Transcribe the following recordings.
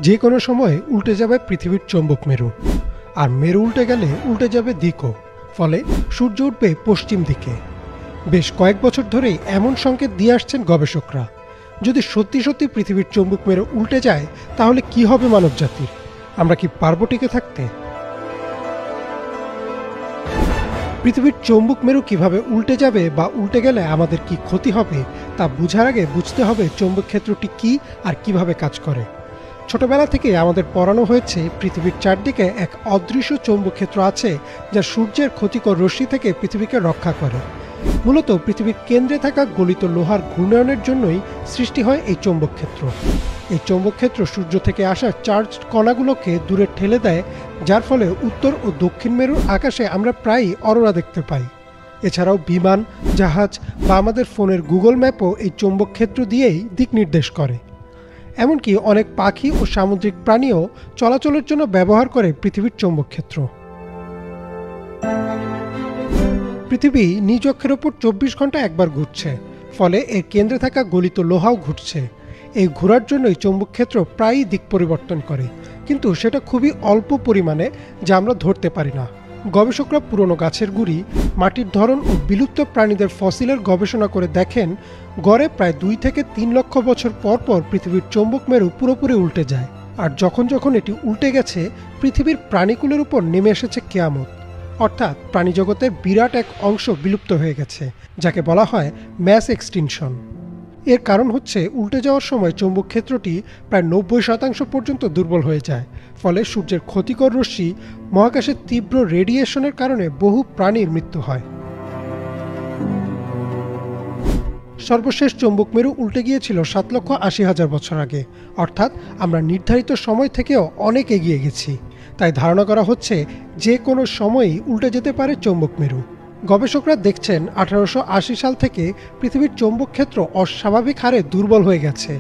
যে কোনো সময় উল্টে যাবে পৃথিবীর চৌম্বক মেরু, আর মেরু উল্টে গেলে উল্টে যাবে দিকও। ফলে সূর্য উঠবে পশ্চিম দিকে। বেশ কয়েক বছর ধরেই এমন সংকেত দিয়ে আসছেন গবেষকরা। যদি সত্যি সত্যি পৃথিবীর চৌম্বক মেরু উল্টে যায়, তাহলে কি হবে মানব জাতির? আমরা কি পারবো টিকে থাকতে? পৃথিবীর চৌম্বক মেরু কিভাবে উল্টে যাবে বা উল্টে গেলে আমাদের কি ক্ষতি হবে, তা বোঝার আগে বুঝতে হবে চৌম্বক ক্ষেত্রটি কি আর কিভাবে কাজ করে। ছোটবেলা থেকে আমাদের পড়ানো হয়েছে পৃথিবীর চারদিকে এক অদৃশ্য চৌম্বক ক্ষেত্র আছে, যা সূর্যের ক্ষতিকর রশ্মি থেকে পৃথিবীকে রক্ষা করে। মূলত পৃথিবীর কেন্দ্রে থাকা গলিত লোহার ঘূর্ণায়নের জন্যই সৃষ্টি হয় এই চৌম্বক ক্ষেত্র। এই চৌম্বক ক্ষেত্র সূর্য থেকে আসা চার্জ কণাগুলোকে দূরে ঠেলে দেয়, যার ফলে উত্তর ও দক্ষিণ মেরুর আকাশে আমরা প্রায়ই অরোরা দেখতে পাই। এছাড়াও বিমান, জাহাজ বা আমাদের ফোনের গুগল ম্যাপও এই চৌম্বক ক্ষেত্র দিয়েই দিক নির্দেশ করে। এমনকি অনেক পাখি ও সামুদ্রিক প্রাণীও চলাচলের জন্য ব্যবহার করে পৃথিবীর চৌম্বক ক্ষেত্র। পৃথিবী নিজ অক্ষের ওপর 24 ঘন্টা একবার ঘুরছে, ফলে এর কেন্দ্রে থাকা গলিত লোহাও ঘুরছে। এই ঘোরার জন্যই চৌম্বক ক্ষেত্র প্রায়ই দিক পরিবর্তন করে, কিন্তু সেটা খুবই অল্প পরিমাণে, যা আমরা ধরতে পারি না। গবেষকরা পুরনো গাছের গুঁড়ি, মাটির ধরন ও বিলুপ্ত প্রাণীদের ফসিলের গবেষণা করে দেখেন, গড়ে প্রায় 2 থেকে 3 লক্ষ বছর পর পর পৃথিবীর চৌম্বক মেরু পুরোপুরি উল্টে যায়। আর যখন যখন এটি উল্টে গেছে, পৃথিবীর প্রাণীকুলের উপর নেমে এসেছে কিয়ামত। অর্থাৎ প্রাণীজগতের বিরাট এক অংশ বিলুপ্ত হয়ে গেছে, যাকে বলা হয় ম্যাস এক্সটিনশন। এর কারণ হচ্ছে উল্টে যাওয়ার সময় চৌম্বক ক্ষেত্রটি প্রায় 90% পর্যন্ত দুর্বল হয়ে যায়। ফলে সূর্যের ক্ষতিকর রশ্মি, মহাকাশের তীব্র রেডিয়েশনের কারণে বহু প্রাণীর মৃত্যু হয়। সর্বশেষ চৌম্বক মেরু উল্টে গিয়েছিল 7,80,000 বছর আগে, অর্থাৎ আমরা নির্ধারিত সময় থেকেও অনেক এগিয়ে গেছি। তাই ধারণা করা হচ্ছে যে কোনো সময়ই উল্টে যেতে পারে চৌম্বক মেরু। গবেষকরা দেখছেন 1880 সাল থেকে পৃথিবীর চৌম্বক ক্ষেত্র অস্বাভাবিক হারে দুর্বল হয়ে গেছে।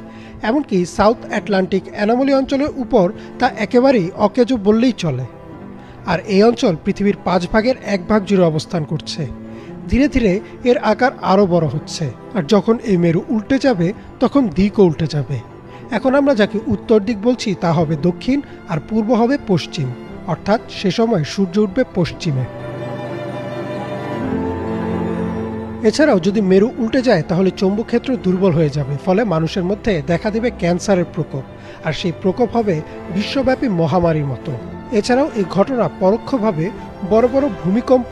এমনকি সাউথ আটলান্টিক অ্যানোমালি অঞ্চলের উপর তা একেবারেই অকেজো বললেই চলে। আর এই অঞ্চল পৃথিবীর 5 ভাগের 1 ভাগ জুড়ে অবস্থান করছে। ধীরে ধীরে এর আকার আরও বড় হচ্ছে, আর যখন এই মেরু উল্টে যাবে, তখন দিকও উল্টে যাবে। এখন আমরা যাকে উত্তর দিক বলছি তা হবে দক্ষিণ, আর পূর্ব হবে পশ্চিম। অর্থাৎ সে সময় সূর্য উঠবে পশ্চিমে। এছাড়াও যদি মেরু উল্টে যায়, তাহলে চৌম্বক ক্ষেত্র দুর্বল হয়ে যাবে। ফলে মানুষের মধ্যে দেখা দেবে ক্যান্সারের প্রকোপ, আর সেই প্রকোপ হবে বিশ্বব্যাপী মহামারীর মতো। এছাড়াও এই ঘটনা পরোক্ষভাবে বড় বড় ভূমিকম্প,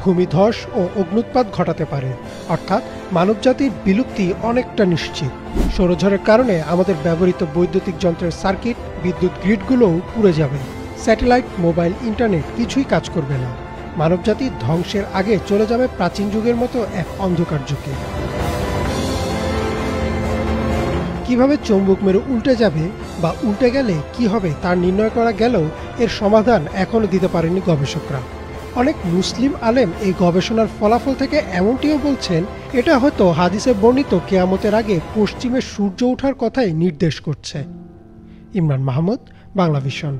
ভূমিধস ও অগ্ন্যুৎপাত ঘটাতে পারে। অর্থাৎ মানবজাতির বিলুপ্তি অনেকটা নিশ্চিত। সৌরঝড়ের কারণে আমাদের ব্যবহৃত বৈদ্যুতিক যন্ত্রের সার্কিট, বিদ্যুৎ গ্রিডগুলোও পুড়ে যাবে। স্যাটেলাইট, মোবাইল, ইন্টারনেট কিছুই কাজ করবে না। মানবজাতি ধ্বংসের আগে চলে যাবে প্রাচীন যুগের মতো এক অন্ধকার যুগে। কিভাবে চৌম্বক মেরু উল্টে যাবে বা উল্টে গেলে কি হবে তা নির্ণয় করা গেলেও এর সমাধান এখনো দিতে পারেনি গবেষকরা। অনেক মুসলিম আলেম এই গবেষণার ফলাফল থেকে এমনটিও বলছেন, এটা হয়তো হাদিসে বর্ণিত কিয়ামতের আগে পশ্চিমে সূর্য ওঠার কথাই নির্দেশ করছে। ইমরান মাহমুদ, বাংলা ভিশন।